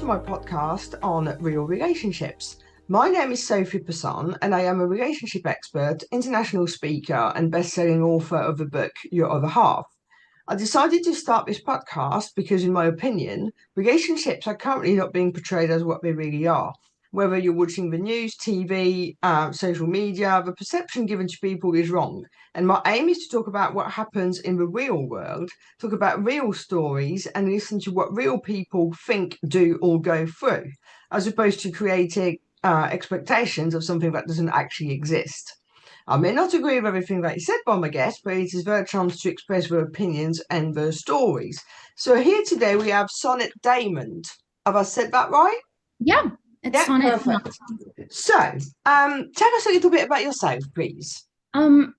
to my podcast on real relationships. My name is Sophie Passon, and I am a relationship expert, international speaker, and best-selling author of the book Your Other Half. I decided to start this podcast because, in my opinion, relationships are currently not being portrayed as what they really are. Whether you're watching the news, TV, social media, the perception given to people is wrong. And my aim is to talk about what happens in the real world, talk about real stories, and listen to what real people think, do, or go through, as opposed to creating expectations of something that doesn't actually exist. I may not agree with everything that is said by my guests, but it is their chance to express their opinions and their stories. So here today we have Sonnet Daymont. Have I said that right? Yeah, it's Yeah, Sonnet perfect. So, tell us a little bit about yourself, please.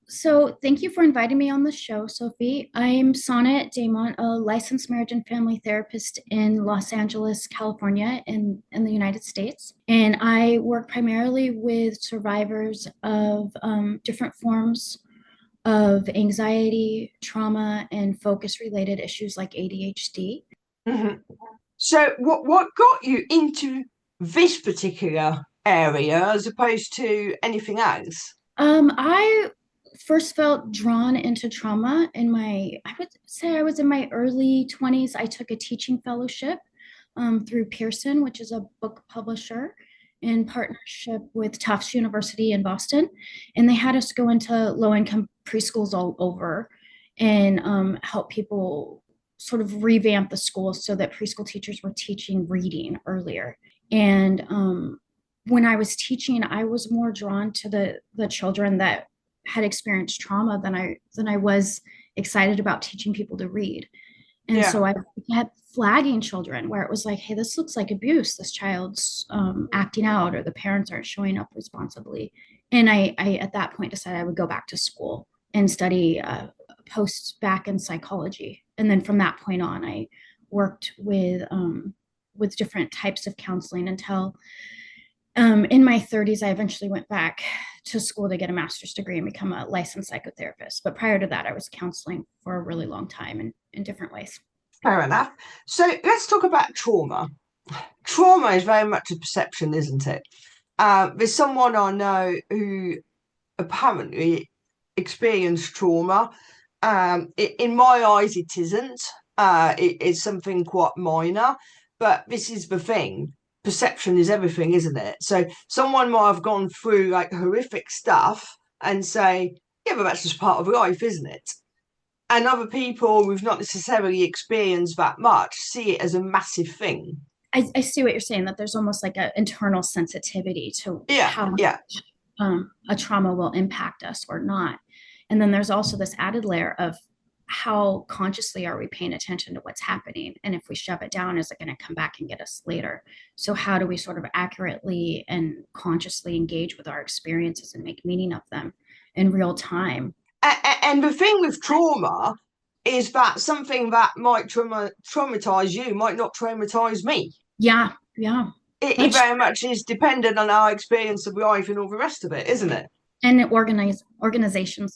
So thank you for inviting me on the show, Sophie. I'm Sonnet Daymont, a licensed marriage and family therapist in Los Angeles, California, in the United States. And I work primarily with survivors of different forms of anxiety, trauma, and focus-related issues like ADHD. Mhm. So, what got you into this particular area as opposed to anything else? I first felt drawn into trauma I would say I was in my early 20s. I took a teaching fellowship through Pearson, which is a book publisher in partnership with Tufts University in Boston. And they had us go into low-income preschools all over and help people sort of revamp the schools so that preschool teachers were teaching reading earlier. And when I was teaching, I was more drawn to the children that had experienced trauma than I was excited about teaching people to read. And Yeah. so I kept flagging children where it was like, hey, this looks like abuse. This child's acting out, or the parents aren't showing up responsibly. And I at that point decided I would go back to school and study post back in psychology. And then from that point on, I worked with different types of counseling until in my 30s, I eventually went back to school to get a master's degree and become a licensed psychotherapist. But prior to that, I was counseling for a really long time in different ways. Fair enough. So let's talk about trauma. Trauma is very much a perception, isn't it? There's someone I know who apparently experienced trauma. In my eyes, it isn't. It's something quite minor, but this is the thing. Perception is everything, isn't it? So someone might have gone through like horrific stuff and say, yeah, but that's just part of life, isn't it? And other people who've not necessarily experienced that much see it as a massive thing. I see what you're saying, that there's almost like an internal sensitivity to Yeah, how yeah, a trauma will impact us or not. And then there's also this added layer of how consciously are we paying attention to what's happening? And if we shove it down, is it going to come back and get us later? So, how do we sort of accurately and consciously engage with our experiences and make meaning of them in real time? and the thing with trauma is that something that might traumatize you might not traumatize me. Yeah, yeah. It That's very much is dependent on our experience of life and all the rest of it, isn't it? and organizational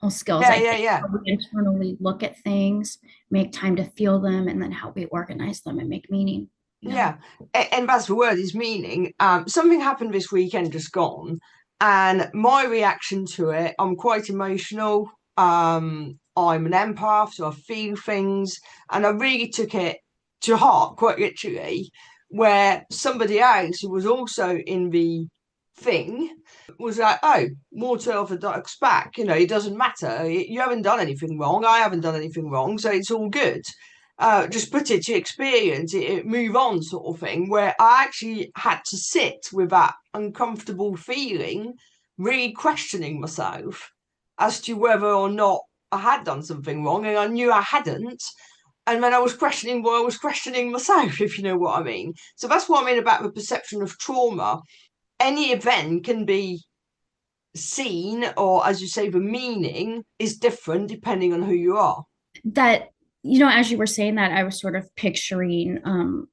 skills, Yeah, I yeah, think, yeah, how we internally look at things, make time to feel them, and then how we organize them and make meaning. Yeah. yeah. And that's the word, is meaning. Something happened this weekend just gone, and my reaction to it, I'm quite emotional. I'm an empath, so I feel things, and I really took it to heart, quite literally, where somebody else who was also in the thing was like, oh, water off a duck's back, it doesn't matter. You haven't done anything wrong. I haven't done anything wrong, so it's all good. Just put it to experience it, move on, sort of thing, where I actually had to sit with that uncomfortable feeling, really questioning myself as to whether or not I had done something wrong, and I knew I hadn't. And then I was questioning what I was questioning myself, if you know what I mean. So that's what I mean about the perception of trauma. Any event can be seen, or as you say, the meaning is different depending on who you are. That, as you were saying that, I was sort of picturing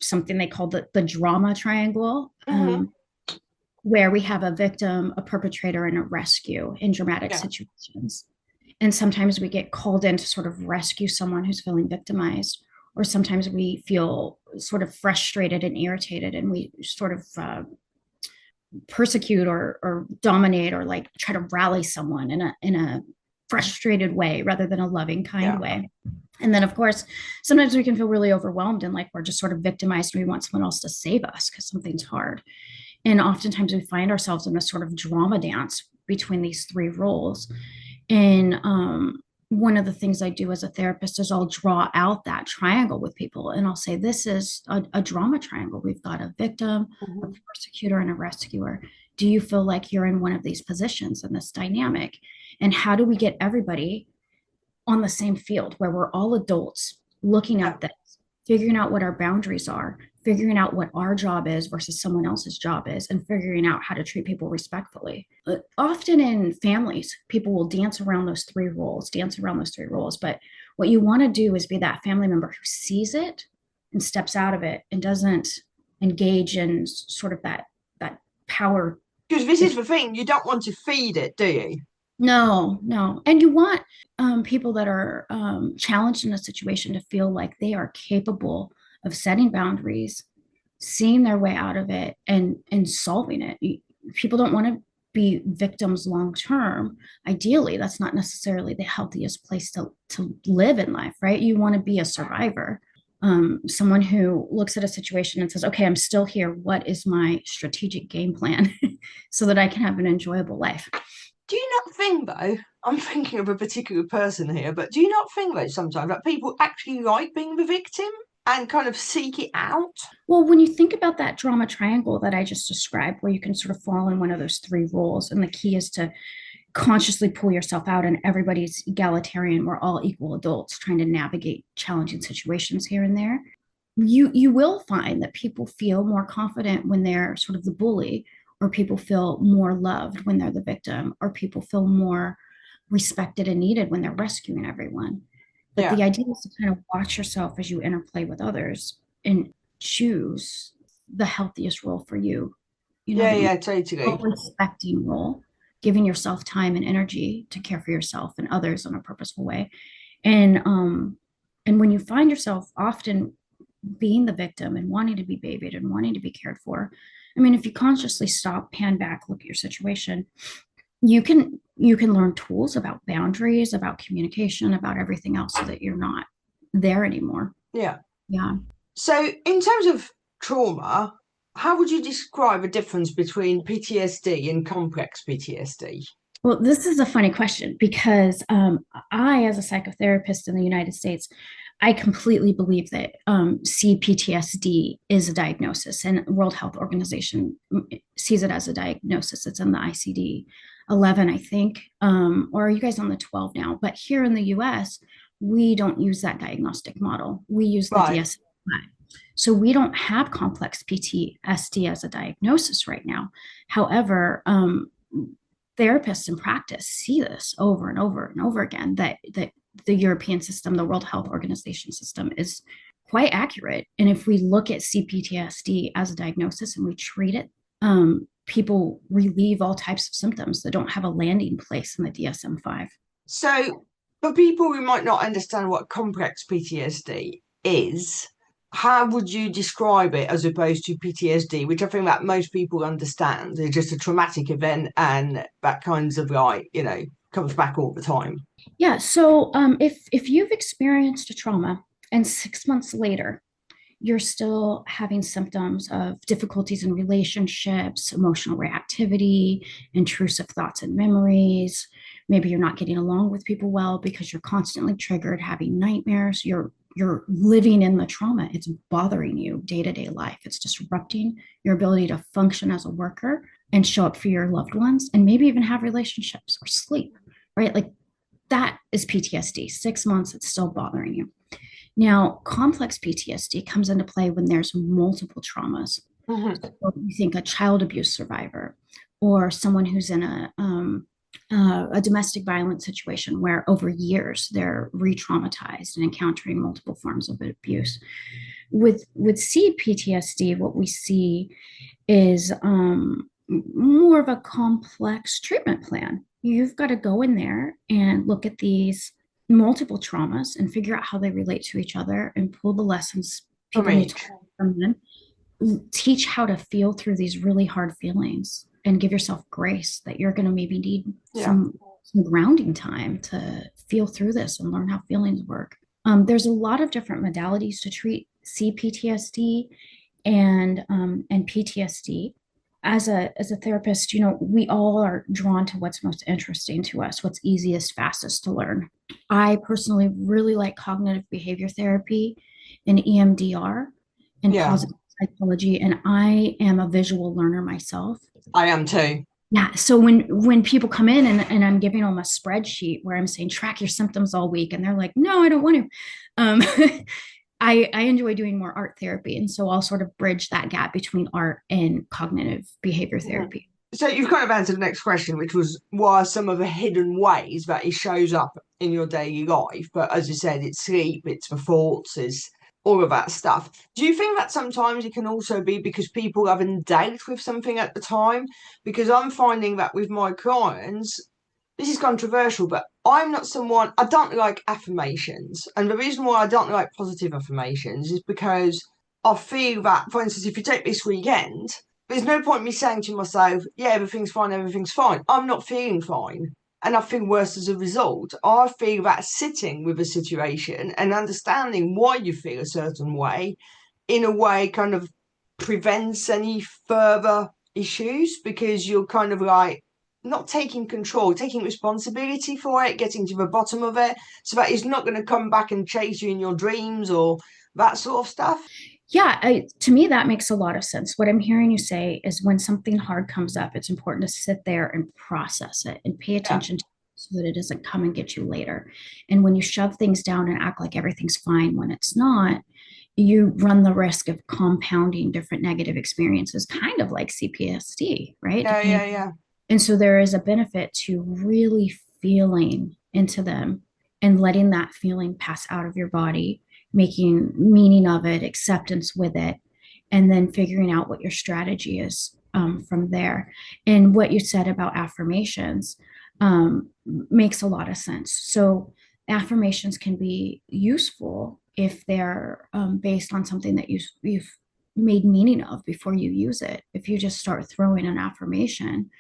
something they call the drama triangle, Mm-hmm. where we have a victim, a perpetrator, and a rescue in dramatic Yeah. situations. And sometimes we get called in to sort of rescue someone who's feeling victimized, or sometimes we feel sort of frustrated and irritated, and we sort of persecute or dominate or like try to rally someone in a frustrated way rather than a loving, kind Yeah. way. And then, of course, sometimes we can feel really overwhelmed and like we're just sort of victimized and we want someone else to save us because something's hard. And oftentimes we find ourselves in a sort of drama dance between these three roles. And one of the things I do as a therapist is I'll draw out that triangle with people and I'll say, this is a drama triangle. We've got a victim, a Mhm. persecutor, and a rescuer. Do you feel like you're in one of these positions in this dynamic? And how do we get everybody on the same field where we're all adults looking Yeah. at this, figuring out what our boundaries are, figuring out what our job is versus someone else's job is, and figuring out how to treat people respectfully. But often in families, people will dance around those three roles, dance around those three roles. But what you want to do is be that family member who sees it and steps out of it and doesn't engage in sort of that power. Because this is the thing, you don't want to feed it, do you? No, no. And you want people that are challenged in a situation to feel like they are capable of setting boundaries, seeing their way out of it, and solving it. People don't want to be victims long term. Ideally, that's not necessarily the healthiest place to live in life, right? You want to be a survivor. Someone who looks at a situation and says, okay, I'm still here. What is my strategic game plan so that I can have an enjoyable life? Do you not think, though, I'm thinking of a particular person here, but do you not think, though, sometimes that people actually like being the victim and kind of seek it out? Well, when you think about that drama triangle that I just described, where you can sort of fall in one of those three roles, and the key is to consciously pull yourself out, and everybody's egalitarian. We're all equal adults trying to navigate challenging situations here and there. You will find that people feel more confident when they're sort of the bully, or people feel more loved when they're the victim, or people feel more respected and needed when they're rescuing everyone. But Yeah. the idea is to kind of watch yourself as you interplay with others and choose the healthiest role for you. You know, Yeah, the yeah, totally. respecting role, giving yourself time and energy to care for yourself and others in a purposeful way. And when you find yourself often being the victim and wanting to be babied and wanting to be cared for, I mean, if you consciously stop, pan back, look at your situation, you can learn tools about boundaries, about communication, about everything else so that you're not there anymore. Yeah. Yeah. So, in terms of trauma, how would you describe a difference between PTSD and complex PTSD? Well, this is a funny question because I, as a psychotherapist in the United States, I completely believe that CPTSD is a diagnosis, and World Health Organization sees it as a diagnosis. It's in the ICD-11, I think, or are you guys on the 12 now? But here in the US, we don't use that diagnostic model. We use the Right. DSM-5. So we don't have complex PTSD as a diagnosis right now. However, therapists in practice see this over and over and over again, that the European system, the World Health Organization system, is quite accurate. And if we look at CPTSD as a diagnosis and we treat it, people relieve all types of symptoms that don't have a landing place in the DSM-5. So, for people who might not understand what complex PTSD is, how would you describe it as opposed to PTSD, which I think that most people understand? It's just a traumatic event and that kinds of like, comes back all the time. Yeah. So if you've experienced a trauma and 6 months later you're still having symptoms of difficulties in relationships, emotional reactivity, intrusive thoughts and memories. Maybe you're not getting along with people well because you're constantly triggered, having nightmares. You're living in the trauma. It's bothering you day-to-day life. It's disrupting your ability to function as a worker and show up for your loved ones and maybe even have relationships or sleep, right? Like that is PTSD. 6 months, it's still bothering you. Now, complex PTSD comes into play when there's multiple traumas. Mm-hmm. So you think a child abuse survivor or someone who's in a domestic violence situation where over years they're re-traumatized and encountering multiple forms of abuse. With CPTSD, what we see is more of a complex treatment plan. You've got to go in there and look at these multiple traumas and figure out how they relate to each other and pull the lessons From people need to each. learn from them, teach how to feel through these really hard feelings and give yourself grace that you're going to maybe need Yeah. some grounding time to feel through this and learn how feelings work. There's a lot of different modalities to treat CPTSD and PTSD. As a therapist, we all are drawn to what's most interesting to us, what's easiest, fastest to learn. I personally really like cognitive behavior therapy and EMDR and Yeah, positive psychology, and I am a visual learner myself. I am too. Yeah, so when people come in and I'm giving them a spreadsheet where I'm saying track your symptoms all week, and they're like, no, I don't want to. Um, I enjoy doing more art therapy, and so I'll sort of bridge that gap between art and cognitive behavior Mhm. therapy. So you've kind of answered the next question, which was what are some of the hidden ways that it shows up in your daily life? But as you said, it's sleep, it's the thoughts, it's all of that stuff. Do you think that sometimes it can also be because people haven't dealt with something at the time? Because I'm finding that with my clients, this is controversial, but I'm not someone, I don't like affirmations. And the reason why I don't like positive affirmations is because I feel that, for instance, if you take this weekend, there's no point me saying to myself, yeah, everything's fine, everything's fine. I'm not feeling fine. And I feel worse as a result. I feel that sitting with a situation and understanding why you feel a certain way, in a way, kind of prevents any further issues because you're kind of like not taking control, taking responsibility for it, getting to the bottom of it, so that it's not going to come back and chase you in your dreams or that sort of stuff. Yeah, to me, that makes a lot of sense. What I'm hearing you say is when something hard comes up, it's important to sit there and process it and pay Yeah. attention to it so that it doesn't come and get you later. And when you shove things down and act like everything's fine when it's not, you run the risk of compounding different negative experiences, kind of like CPSD, right? Yeah, Depending. yeah, yeah. And so there is a benefit to really feeling into them and letting that feeling pass out of your body, making meaning of it, acceptance with it, and then figuring out what your strategy is from there. And what you said about affirmations makes a lot of sense. So affirmations can be useful if they're based on something that you've made meaning of before you use it. If you just start throwing an affirmation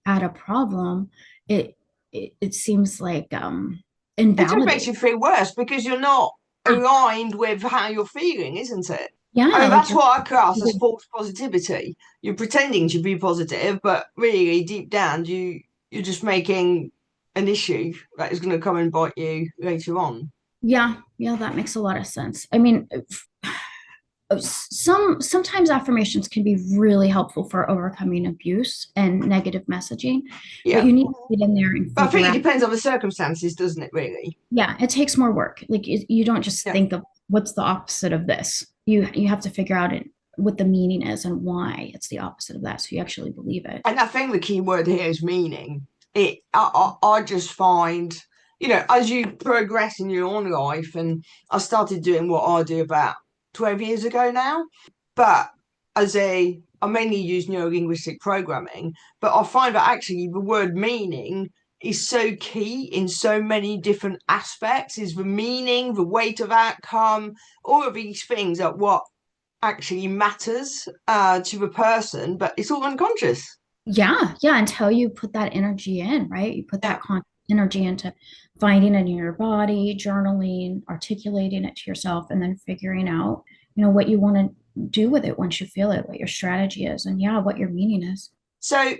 at a problem, it it seems like It just makes invalidate. you feel worse because you're not aligned with how you're feeling, isn't it? I Yeah, mean, like that's you're what I class as false positivity. You're pretending to be positive, but really deep down, you're just making an issue that is going to come and bite you later on. yeah, that makes a lot of sense. I mean, sometimes affirmations can be really helpful for overcoming abuse and negative messaging, but Yeah, you need to get in there and but I figure think it out. depends on the circumstances, doesn't it? Really? Yeah, it takes more work. Like you don't just Yeah. think of what's the opposite of this. You have to figure out what the meaning is and why it's the opposite of that, so you actually believe it. And I think the key word here is meaning. I just find, as you progress in your own life, and I started doing what I do about 12 years ago now, but I mainly use neurolinguistic programming, but I find that actually the word meaning is so key in so many different aspects. Is the meaning, the weight of outcome, all of these things are what actually matters to the person, but it's all unconscious. Yeah, until you put that energy in, right? You put Yeah. that energy into finding it in your body, journaling, articulating it to yourself, and then figuring out, what you want to do with it once you feel it, what your strategy is, and yeah, what your meaning is. So,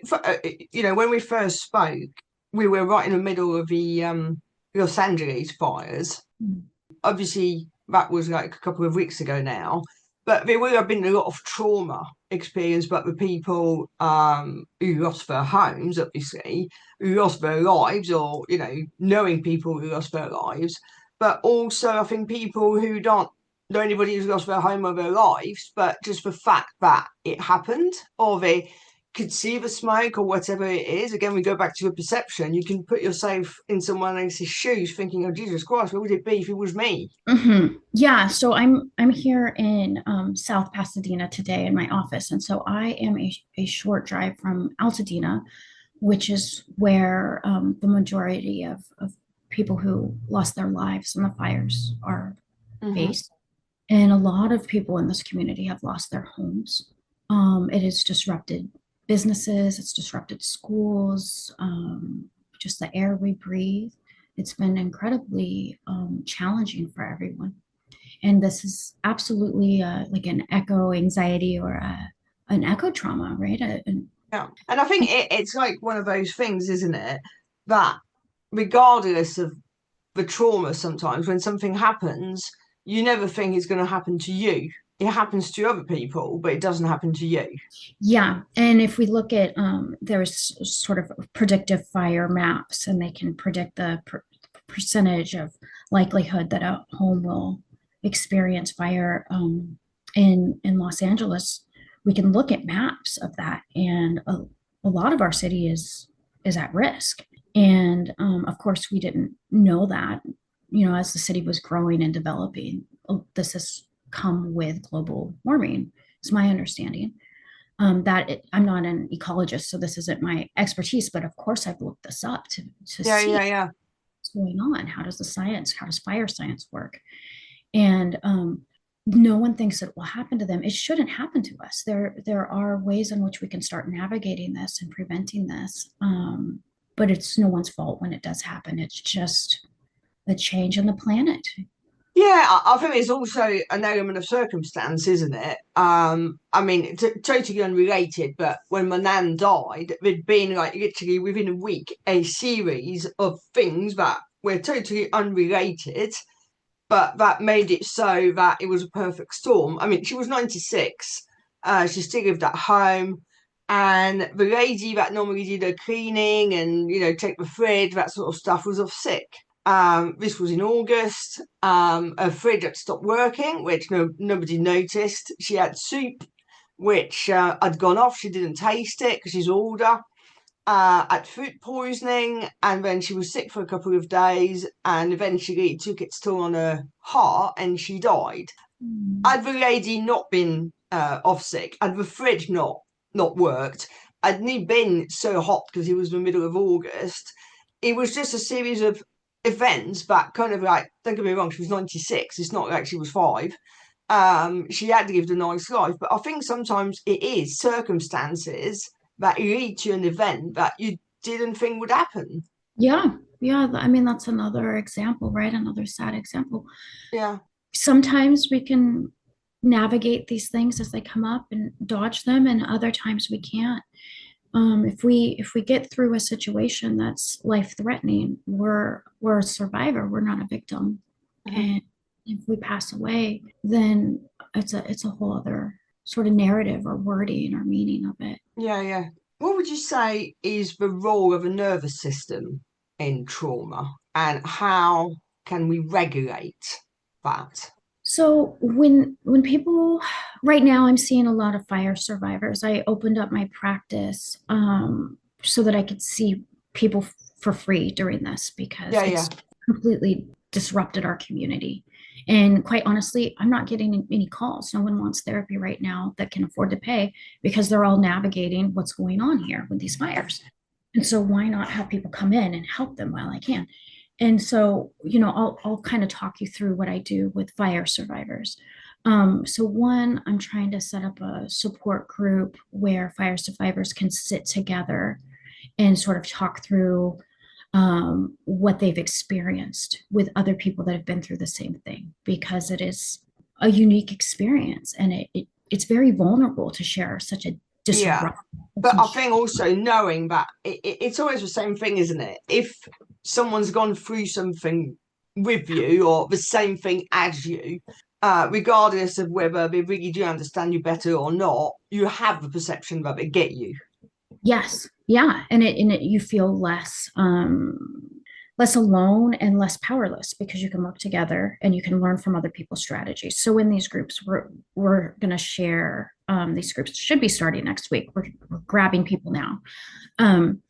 when we first spoke, we were right in the middle of the Los Angeles fires. Mm. Obviously, that was like a couple of weeks ago now, but there will have been a lot of trauma experienced by the people who lost their homes, obviously, who lost their lives, or knowing people who lost their lives, but also I think people who don't know anybody who's lost their home or their lives, but just the fact that it happened, or they could see the smoke or whatever it is. Again, we go back to a perception. You can put yourself in someone else's shoes, thinking, "Oh Jesus Christ, what would it be if it was me?" Yeah, so I'm here in South Pasadena today in my office, and so I am a short drive from Altadena, which is where the majority of people who lost their lives in the fires are Hmm. based. And a lot of people in this community have lost their homes. It has disrupted businesses, it's disrupted schools, just the air we breathe. It's been incredibly challenging for everyone. And this is absolutely like an echo anxiety or an echo trauma, right? Yeah. And I think it's like one of those things, isn't it? That regardless of the trauma, sometimes when something happens, you never think it's going to happen to you. It happens to other people, but it doesn't happen to you. Yeah, and if we look at there's sort of predictive fire maps, and they can predict the percentage of likelihood that a home will experience fire in Los Angeles. We can look at maps of that, and a lot of our city is at risk. And of course, we didn't know that, as the city was growing and developing. This has come with global warming, is my understanding. I'm not an ecologist, so this isn't my expertise, but of course I've looked this up to Yeah, see yeah, yeah. what's going on. How does fire science work? And no one thinks it will happen to them. It shouldn't happen to us. There are ways in which we can start navigating this and preventing this. But it's no one's fault when it does happen. It's just the change in the planet. Yeah, I think it's also an element of circumstance, isn't it? I mean, totally unrelated, but when my nan died, there'd been like literally within a week a series of things that were totally unrelated, but that made it so that it was a perfect storm. I mean, she was 96, she still lived at home, and the lady that normally did her cleaning and, take the fridge, that sort of stuff, was off sick. This was in August. Her fridge had stopped working, which nobody noticed. She had soup, which had gone off. She didn't taste it because she's older. Had food poisoning, and then she was sick for a couple of days, and eventually it took its toll on her heart, and she died. Mm. Had the lady not been off sick, had the fridge not worked, had not been so hot because it was the middle of August, it was just a series of events that kind of like, don't get me wrong, she was 96. It's not like she was five. She had lived a nice life, but I think sometimes it is circumstances that lead to an event that you didn't think would happen. Yeah, yeah. I mean, that's another example, right? Another sad example. Yeah, Sometimes we can navigate these things as they come up and dodge them, and other times we can't. If we get through a situation that's life threatening, we're a survivor. We're not a victim. mhm. And if we pass away, then it's a whole other sort of narrative or wording or meaning of it. Yeah, yeah. What would you say is the role of a nervous system in trauma, and how can we regulate that? So when people right now, I'm seeing a lot of fire survivors. I opened up my practice so that I could see people for free during this because Yeah, it's yeah. completely disrupted our community. And quite honestly, I'm not getting any calls. No one wants therapy right now that can afford to pay because they're all navigating what's going on here with these fires. And so why not have people come in and help them while I can? And so, I'll kind of talk you through what I do with fire survivors. So one, I'm trying to set up a support group where fire survivors can sit together and sort of talk through what they've experienced with other people that have been through the same thing, because it is a unique experience, and it's very vulnerable to share such a Yeah. disruptive. But I think also knowing that it's always the same thing, isn't it? If someone's gone through something with you or the same thing as you, regardless of whether they really do understand you better or not, you have the perception that they get you. Yes, yeah, and you feel less alone and less powerless because you can work together and you can learn from other people's strategies. So in these groups, we're going to share. These groups should be starting next week. We're grabbing people now. Um,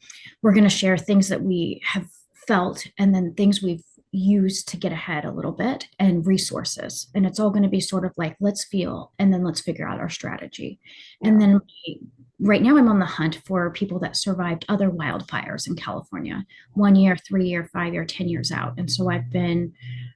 we're going to share things that we have felt, and then things we've used to get ahead a little bit, and resources. And it's all going to be sort of like, let's feel and then let's figure out our strategy. And Yeah. then right now I'm on the hunt for people that survived other wildfires in California, 1 year, 3 year, 5 year, 10 years out. And so I've been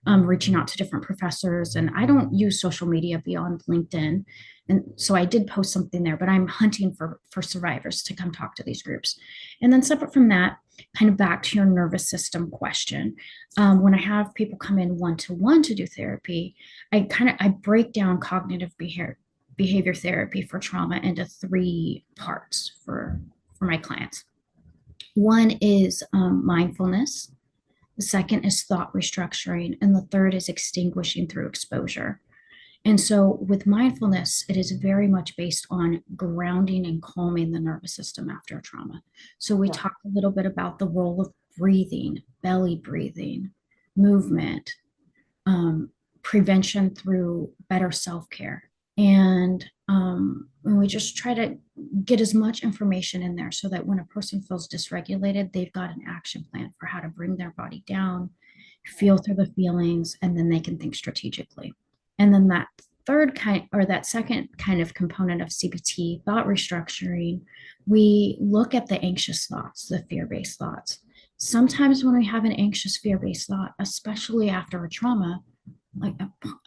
reaching out to different professors, and I don't use social media beyond LinkedIn. And so I did post something there, but I'm hunting for survivors to come talk to these groups. And then separate from that, kind of back to your nervous system question, when I have people come in one to do therapy, I break down cognitive behavior therapy for trauma into three parts for my clients. One is mindfulness. The second is thought restructuring, and the third is extinguishing through exposure. And so, with mindfulness, it is very much based on grounding and calming the nervous system after trauma. So, we Yeah. talked a little bit about the role of breathing, belly breathing, movement, prevention through better self care. And we just try to get as much information in there so that when a person feels dysregulated, they've got an action plan for how to bring their body down, feel through the feelings, and then they can think strategically. And then that third kind, or that second kind of component of CBT, thought restructuring, we look at the anxious thoughts, the fear-based thoughts. Sometimes when we have an anxious fear-based thought, especially after a trauma, like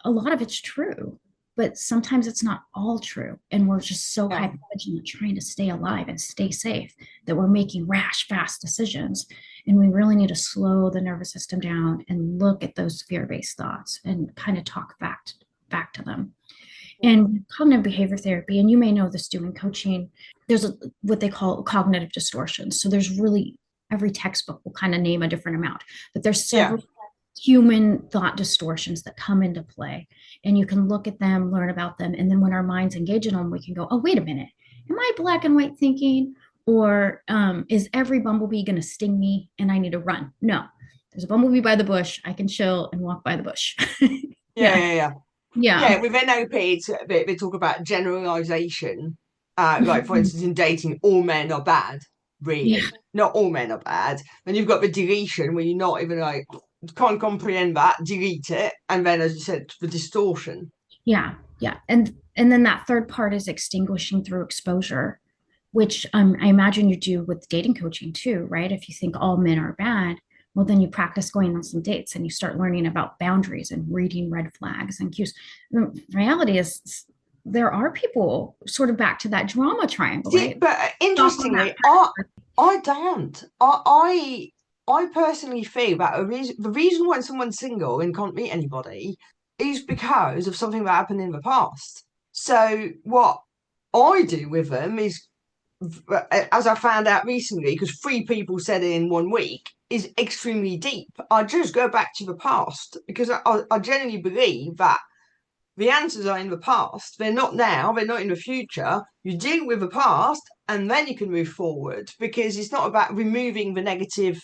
a lot of it's true, but sometimes it's not all true. And we're just so Yeah. hypervigilant trying to stay alive and stay safe that we're making rash, fast decisions. And we really need to slow the nervous system down and look at those fear-based thoughts and kind of talk back to them. And cognitive behavior therapy, and you may know this doing coaching, what they call cognitive distortions. So there's really every textbook will kind of name a different amount, but there's Yeah. several human thought distortions that come into play. And you can look at them, learn about them, and then when our minds engage in them, we can go, oh, wait a minute, am I black and white thinking? Or is every bumblebee going to sting me and I need to run? No, there's a bumblebee by the bush. I can chill and walk by the bush. Yeah, Yeah. yeah, yeah. Yeah. Yeah, with NLP, they talk about generalization. Like, for Mhm. instance, in dating, all men are bad, Yeah. really. Not all men are bad. Then you've got the deletion, where you're not even like, can't comprehend that, delete it. And then, as you said, the distortion. Yeah. Yeah. And then that third part is extinguishing through exposure, which I imagine you do with dating coaching too, right? If you think all men are bad, well, then you practice going on some dates and you start learning about boundaries and reading red flags and cues. The reality is, there are people sort of back to that drama triangle, See, right? but Stop on that. interestingly, I don't. I personally feel that the reason why someone's single and can't meet anybody is because of something that happened in the past. So what I do with them is, as I found out recently, because three people said it in 1 week, is extremely deep. I just go back to the past because I genuinely believe that the answers are in the past. They're not now, they're not in the future. You deal with the past and then you can move forward, because it's not about removing the negative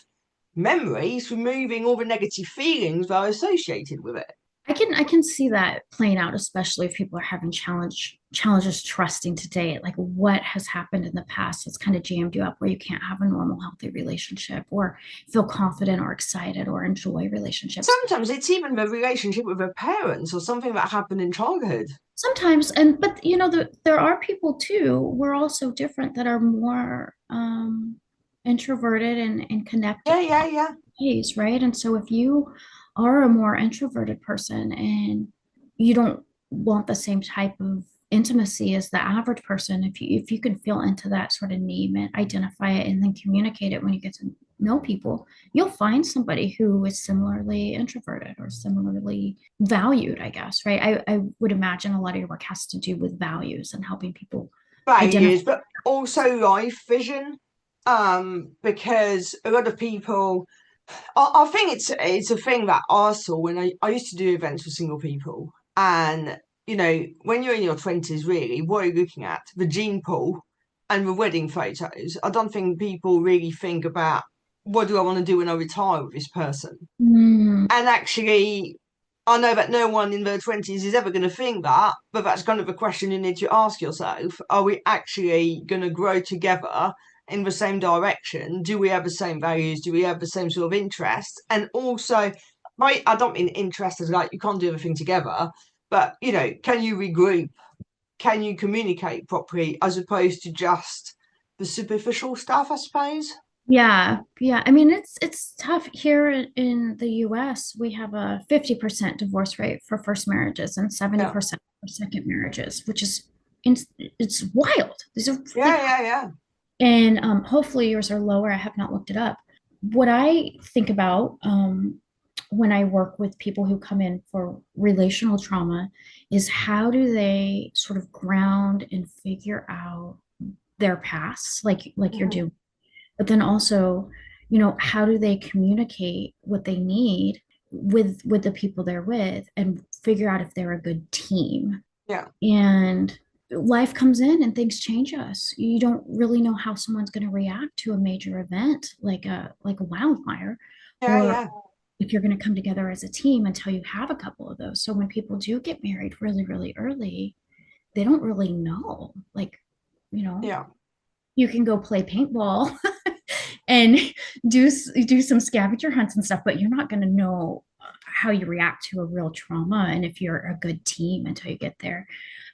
memories, removing all the negative feelings that are associated with it. I can see that playing out, especially if people are having challenges trusting today, like what has happened in the past that's kind of jammed you up where you can't have a normal, healthy relationship or feel confident or excited or enjoy relationships. Sometimes it's even the relationship with their parents or something that happened in childhood. Sometimes, but there are people too, we're all so different, that are more introverted and connected Yeah, yeah, yeah. ways, right? And so if you are a more introverted person and you don't want the same type of intimacy as the average person, if you can feel into that, sort of name it, identify it, and then communicate it when you get to know people, you'll find somebody who is similarly introverted or similarly valued, I guess, right? I would imagine a lot of your work has to do with values and helping people identify. Values, but also life vision. Because a lot of people, I think it's a thing that I saw when I used to do events for single people. And, when you're in your 20s, really, what are you looking at? The gene pool and the wedding photos. I don't think people really think about, what do I want to do when I retire with this person? Mm, And actually, I know that no one in their 20s is ever going to think that, but that's kind of a question you need to ask yourself. Are we actually going to grow together in the same direction? Do we have the same values? Do we have the same sort of interests? And also, right, I don't mean interest as like you can't do everything together, but can you regroup? can you communicate properly as opposed to just the superficial stuff, I suppose. Yeah, yeah. I mean, it's tough here in the US. We have a 50% divorce rate for first marriages and Yeah, 70% for second marriages, which is it's wild. These are really yeah, high. yeah, yeah. And hopefully yours are lower. I have not looked it up. What I think about when I work with people who come in for relational trauma is how do they sort of ground and figure out their past, like you're Hmm. doing, but then also, how do they communicate what they need with the people they're with and figure out if they're a good team. Yeah, And life comes in and things change us. You don't really know how someone's going to react to a major event like a wildfire, yeah, or yeah, if you're going to come together as a team until you have a couple of those. So when people do get married really, really early, they don't really know. Like, you know, yeah, you can go play paintball and do some scavenger hunts and stuff, but you're not going to know how you react to a real trauma and if you're a good team until you get there.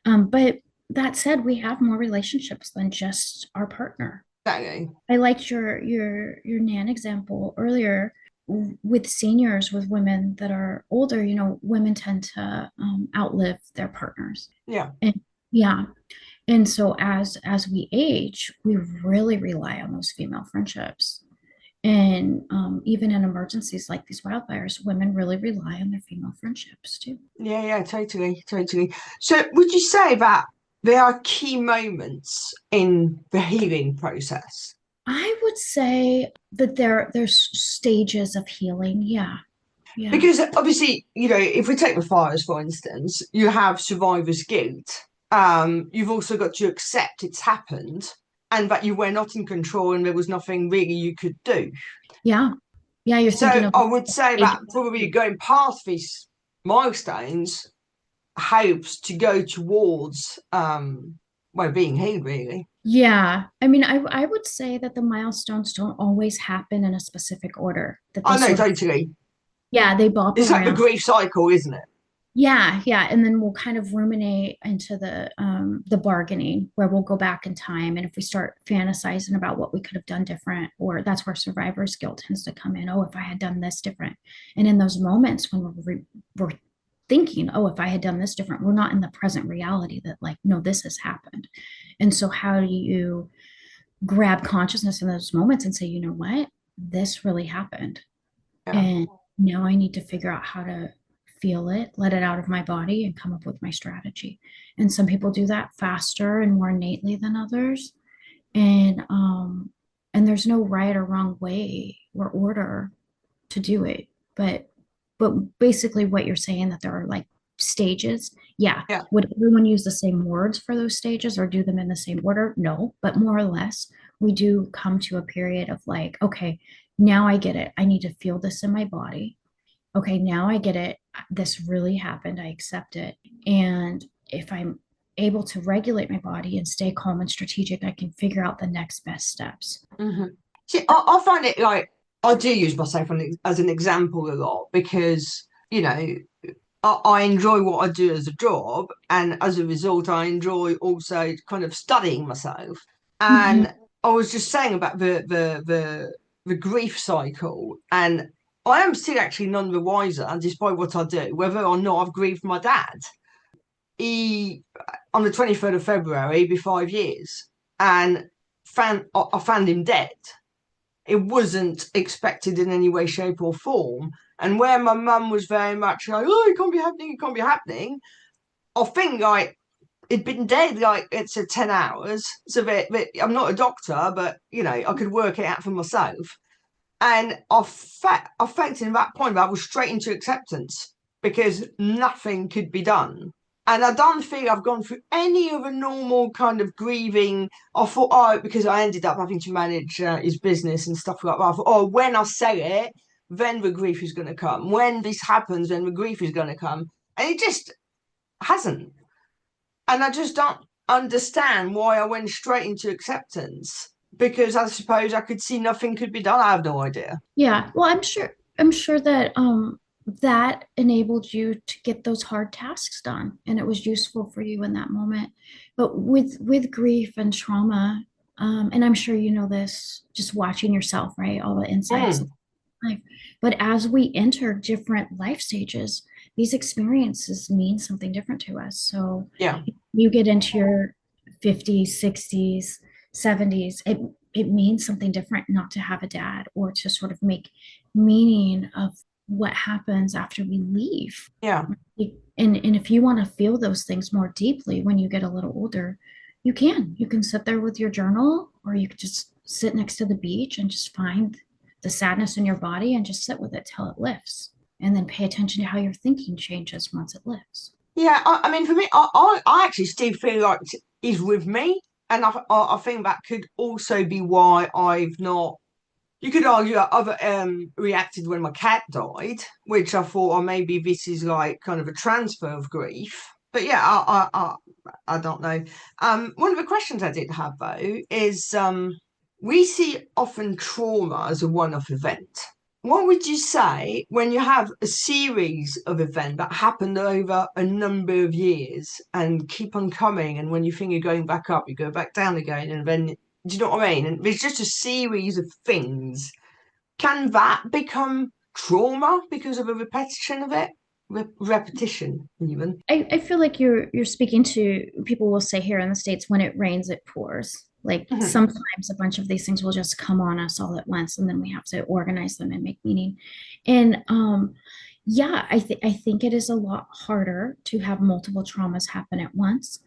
But that said, we have more relationships than just our partner. exactly. I liked your Nan example earlier with seniors, with women that are older. Women tend to outlive their partners, Yeah, and yeah, and so as we age, we really rely on those female friendships. And even in emergencies like these wildfires, women really rely on their female friendships too. yeah, yeah, totally, totally. So, would you say that there are key moments in the healing process? I would say that there's stages of healing. Yeah, yeah, Because obviously, if we take the fires, for instance, you have survivor's guilt. You've also got to accept it's happened and that you were not in control and there was nothing really you could do. yeah, yeah. You're thinking So of I would say stage that probably going past these milestones helps to go towards well being healed really. Yeah, I mean, I would say that the milestones don't always happen in a specific order, that they I know sort of, totally. yeah, they bop It's like the around. grief cycle, isn't it? Yeah, yeah, and then we'll kind of ruminate into the bargaining where we'll go back in time, and if we start fantasizing about what we could have done different, or that's where survivor's guilt tends to come in. Oh, if I had done this different, and in those moments when we're thinking, oh, if I had done this different, we're not in the present reality that like, no, this has happened, and so how do you grab consciousness in those moments and say, you know what, this really happened, Yeah. and now I need to figure out how to feel it, let it out of my body, and come up with my strategy. And some people do that faster and more innately than others. And there's no right or wrong way or order to do it. But basically what you're saying, that there are like stages. Yeah. Yeah. Would everyone use the same words for those stages or do them in the same order? No, but more or less, we do come to a period of like, okay, now I get it. I need to feel this in my body. Okay, now I get it. This really happened. I accept it. And if I'm able to regulate my body and stay calm and strategic, I can figure out the next best steps. Hmm. See, I find it like I do use myself as an example a lot because, you know, I enjoy what I do as a job, and as a result, I enjoy also kind of studying myself. Mhm. And I was just saying about the grief cycle, and I am still actually none the wiser, despite what I do, whether or not I've grieved my dad. He on the 23rd of February, it'd be 5 years, and I found him dead. It wasn't expected in any way, shape, or form. And where my mum was very much like, "Oh, it can't be happening, it can't be happening," I think like it'd been dead like it's a 10 hours. So that I'm not a doctor, but I could work it out for myself. And I felt in that point that I was straight into acceptance because nothing could be done. And I don't think I've gone through any of a normal kind of grieving. I thought, oh, because I ended up having to manage his business and stuff like that. I thought, oh, when I sell it, then the grief is going to come. When this happens, then the grief is going to come. And it just hasn't. And I just don't understand why I went straight into acceptance because I suppose I could see nothing could be done. I have no idea. Yeah. Well, I'm sure that that enabled you to get those hard tasks done, and it was useful for you in that moment. But with grief and trauma, and I'm sure you know this just watching yourself, right? All the insights of Mm, life. But as we enter different life stages, these experiences mean something different to us. So yeah, you get into your 50s, 60s, 70s, it means something different not to have a dad, or to sort of make meaning of what happens after we leave. yeah. And if you want to feel those things more deeply when you get a little older, you can sit there with your journal, or you could just sit next to the beach and just find the sadness in your body and just sit with it till it lifts, and then pay attention to how your thinking changes once it lifts. Yeah, I mean, for me, I actually still feel like he's with me, and I think that could also be why I've not. You could argue that I've reacted when my cat died, which I thought, oh, maybe this is like kind of a transfer of grief. But yeah, I don't know. One of the questions I did have though is, we see often trauma as a one-off event. What would you say when you have a series of events that happened over a number of years and keep on coming, and when you think you're going back up, you go back down again, and then, do you know what I mean? And there's just a series of things. Can that become trauma because of a repetition of it? Repetition, even. I feel like you're speaking to people will say here in the States, when it rains, it pours. Like Mhm. sometimes a bunch of these things will just come on us all at once, and then we have to organize them and make meaning. And yeah, I think it is a lot harder to have multiple traumas happen at once.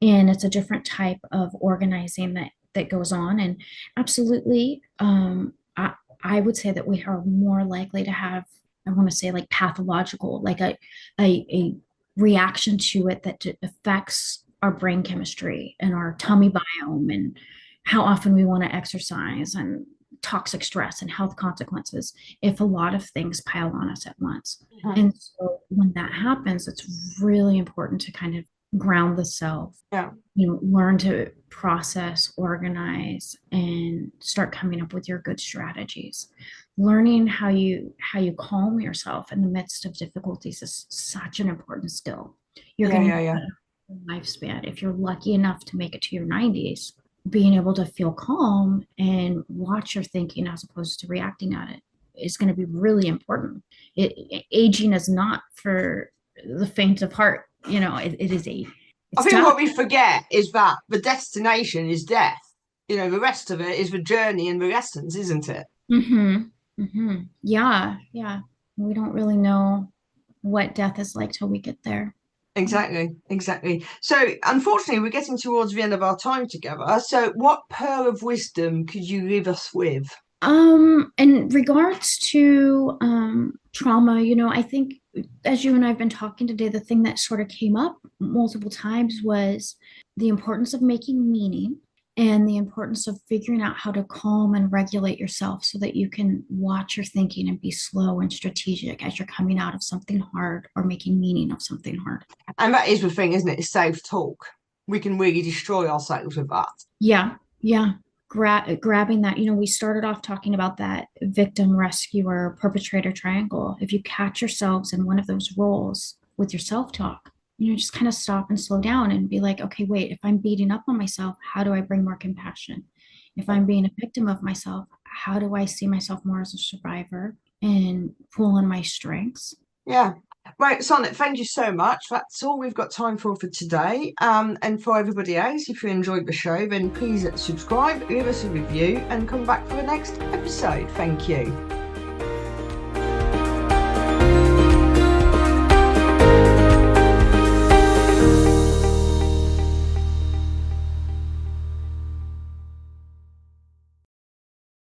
And it's a different type of organizing that goes on. And absolutely, I would say that we are more likely to have, I want to say, like pathological, like a reaction to it that affects our brain chemistry and our tummy biome, and how often we want to exercise, and toxic stress and health consequences if a lot of things pile on us at once. Mhm. And so when that happens, it's really important to kind of ground the self, Yeah. learn to process, organize, and start coming up with your good strategies. Learning how you calm yourself in the midst of difficulties is such an important skill. You're Yeah, going to yeah, use yeah. that lifespan. If you're lucky enough to make it to your 90s, being able to feel calm and watch your thinking as opposed to reacting at it is going to be really important. Aging is not for the faint of heart. It is I it's think tough. what we forget is that the destination is death. The rest of it is the journey and the lessons, isn't it? Yeah, yeah. We don't really know what death is like till we get there. Exactly, exactly. So, unfortunately, we're getting towards the end of our time together. So, what pearl of wisdom could you leave us with? In regards to trauma, I think as you and I've been talking today, the thing that sort of came up multiple times was the importance of making meaning, and the importance of figuring out how to calm and regulate yourself so that you can watch your thinking and be slow and strategic as you're coming out of something hard or making meaning of something hard. And that is the thing, isn't it? It's self-talk. We can really destroy ourselves with that. Yeah, yeah. Grabbing that, we started off talking about that victim, rescuer, perpetrator triangle. If you catch yourselves in one of those roles with your self-talk, just kind of stop and slow down and be like, okay, wait, if I'm beating up on myself, how do I bring more compassion? If I'm being a victim of myself, how do I see myself more as a survivor and pull on my strengths? Yeah. Right, Sonnet, thank you so much. That's all we've got time for today. And for everybody else, if you enjoyed the show, then please subscribe, leave us a review, and come back for the next episode. Thank you.